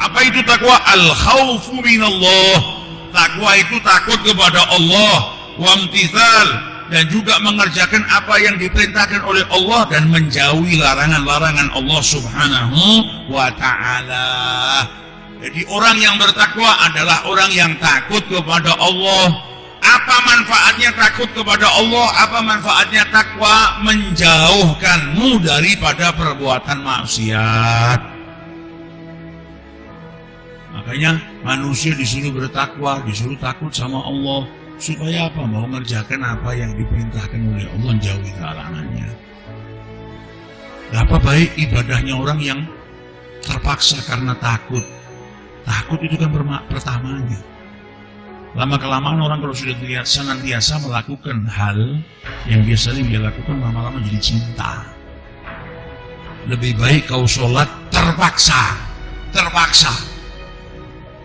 Apa itu takwa? Al-khawfu minallah. Takwa itu takut kepada Allah, wamtithal, dan juga mengerjakan apa yang diperintahkan oleh Allah dan menjauhi larangan-larangan Allah Subhanahu wa ta'ala. Jadi orang yang bertakwa adalah orang yang takut kepada Allah. Apa manfaatnya takut kepada Allah? Apa manfaatnya takwa? Menjauhkanmu daripada perbuatan maksiat. Makanya manusia disuruh bertakwa, disuruh takut sama Allah. Supaya apa? Mau mengerjakan apa yang diperintahkan oleh Allah, jauhi larangannya. Apa baik ibadahnya orang yang terpaksa karena takut. Takut itu kan pertamanya. Lama-kelamaan orang kalau sudah senantiasa melakukan hal yang biasanya dia lakukan, lama-lama jadi cinta. Lebih baik kau sholat terpaksa.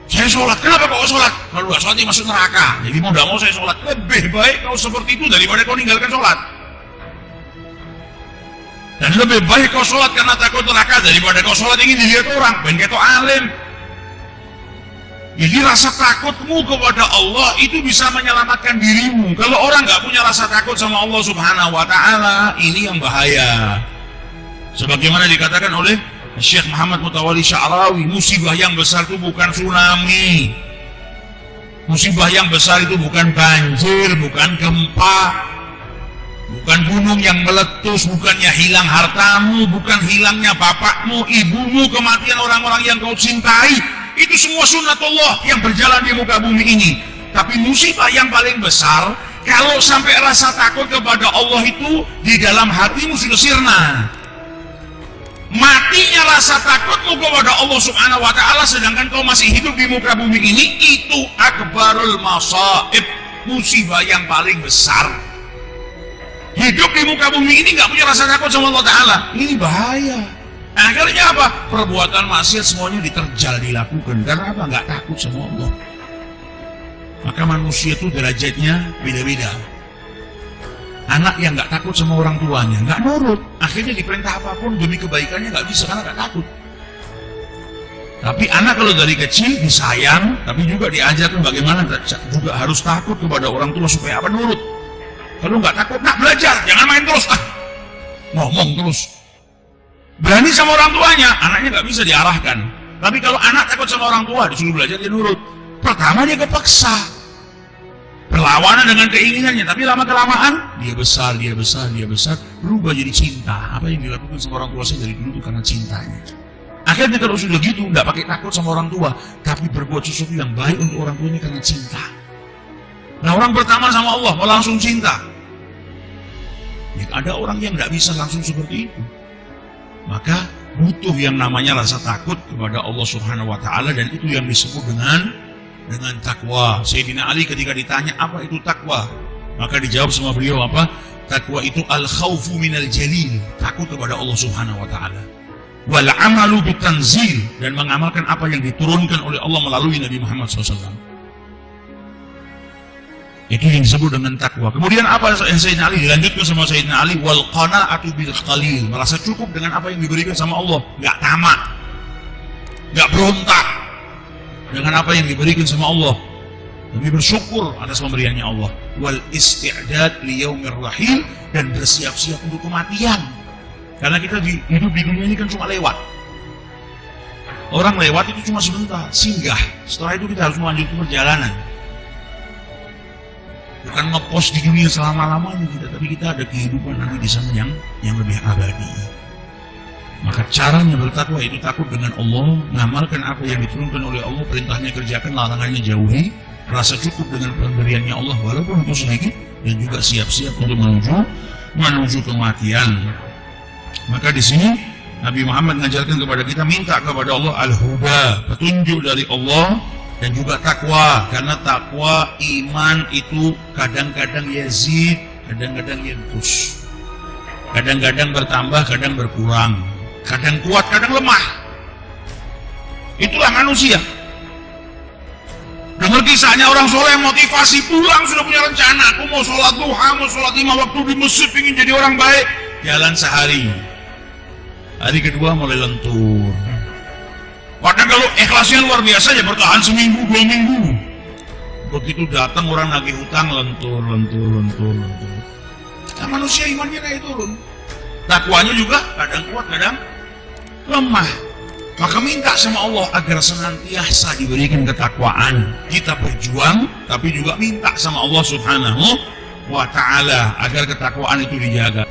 Saya sholat, kenapa kau sholat? Kalau gak sholat masuk neraka. Jadi mau gak mau saya sholat. Lebih baik kau seperti itu daripada kau ninggalkan sholat. Dan lebih baik kau sholat karena takut neraka daripada kau sholat ingin dilihat orang. Ben ketok alim. Jadi rasa takutmu kepada Allah itu bisa menyelamatkan dirimu. Kalau orang gak punya rasa takut sama Allah Subhanahu wa ta'ala, ini yang bahaya. Sebagaimana dikatakan oleh Syekh Muhammad Mutawalli Sya'rawi, musibah yang besar itu bukan tsunami. Musibah yang besar itu bukan banjir, bukan gempa, bukan gunung yang meletus, bukannya hilang hartamu, bukan hilangnya bapakmu, ibumu, kematian orang-orang yang kau cintai. Itu semua sunnatullah yang berjalan di muka bumi ini. Tapi musibah yang paling besar, kalau sampai rasa takut kepada Allah itu di dalam hatimu sudah sirna. Matinya rasa takutmu kepada Allah Subhanahu wa ta'ala sedangkan kau masih hidup di muka bumi ini, itu akbarul masaib, musibah yang paling besar. Hidup di muka bumi ini gak punya rasa takut sama Allah ta'ala, ini bahaya. Akhirnya apa? Perbuatan maksiat semuanya diterjal, dilakukan. Karena apa? Gak takut sama Allah. Maka manusia itu derajatnya beda-beda. Anak yang gak takut sama orang tuanya, gak nurut, akhirnya diperintah apapun demi kebaikannya gak bisa karena gak takut. Tapi anak kalau dari kecil disayang, tapi juga diajarkan bagaimana juga harus takut kepada orang tua supaya apa? Nurut. Kalau gak takut, nak belajar, jangan main terus, ngomong terus. Berani sama orang tuanya, anaknya gak bisa diarahkan. Tapi kalau anak takut sama orang tua, disuruh belajar dia nurut. Pertama dia kepaksa, berlawanan dengan keinginannya, tapi lama-kelamaan dia besar, berubah jadi cinta. Apa yang dilakukan sama orang tua saya dari dulu itu karena cintanya. Akhirnya kalau sudah gitu, nggak pakai takut sama orang tua, tapi berbuat sesuatu yang baik untuk orang tuanya karena cinta. Nah, orang pertama sama Allah mau langsung cinta. Ya, ada orang yang nggak bisa langsung seperti itu. Maka butuh yang namanya rasa takut kepada Allah Subhanahu wa ta'ala, dan itu yang disebut dengan takwa. Sayyidina Ali ketika ditanya apa itu takwa, maka dijawab sama beliau apa? Takwa itu al-khawfu minal jalil, takut kepada Allah Subhanahu wa ta'ala. Wal amalu bitanzil, dan mengamalkan apa yang diturunkan oleh Allah melalui Nabi Muhammad SAW. Itu yang disebut dengan takwa. Kemudian apa Sayyidina Ali? Dilanjutkan sama Sayyidina Ali, wal qana'atu bil qalil, merasa cukup dengan apa yang diberikan sama Allah, enggak tamak, enggak berontak dengan apa yang diberikan sama Allah, tapi bersyukur atas pemberiannya Allah. Wal isti'dad li yaumir rahil, dan bersiap-siap untuk kematian. Karena kita hidup di dunia ini kan cuma lewat. Orang lewat itu cuma sebentar, singgah. Setelah itu kita harus melanjutkan perjalanan. Bukan ngepost di dunia selama-lamanya kita, tapi kita ada kehidupan nanti di sana yang lebih abadi. Maka caranya bertakwa itu takut dengan Allah, mengamalkan apa yang diturunkan oleh Allah, perintahnya kerjakan, larangannya jauhi, rasa cukup dengan pemberiannya Allah walaupun itu sedikit, dan juga siap-siap untuk menuju kematian. Maka di sini Nabi Muhammad mengajarkan kepada kita, minta kepada Allah al-huda, petunjuk dari Allah, dan juga takwa. Karena takwa iman itu kadang-kadang yazid, kadang-kadang yanqus, kadang-kadang bertambah, kadang berkurang, kadang kuat, kadang lemah. Itulah manusia. Dengar kisahnya orang soleh yang motivasi, pulang sudah punya rencana, aku mau sholat duha, mau sholat 5 waktu di masjid, ingin jadi orang baik. Jalan sehari, hari kedua mulai lentur, Padahal kalau ikhlasnya luar biasa ya bertahan seminggu 2 minggu. Begitu datang orang nagih hutang lentur. Nah, manusia imannya kayak turun. Takwanya juga kadang kuat, kadang lemah. Maka minta sama Allah agar senantiasa diberikan ketakwaan. Kita berjuang, tapi juga minta sama Allah Subhanahu wa Ta'ala agar ketakwaan itu dijaga.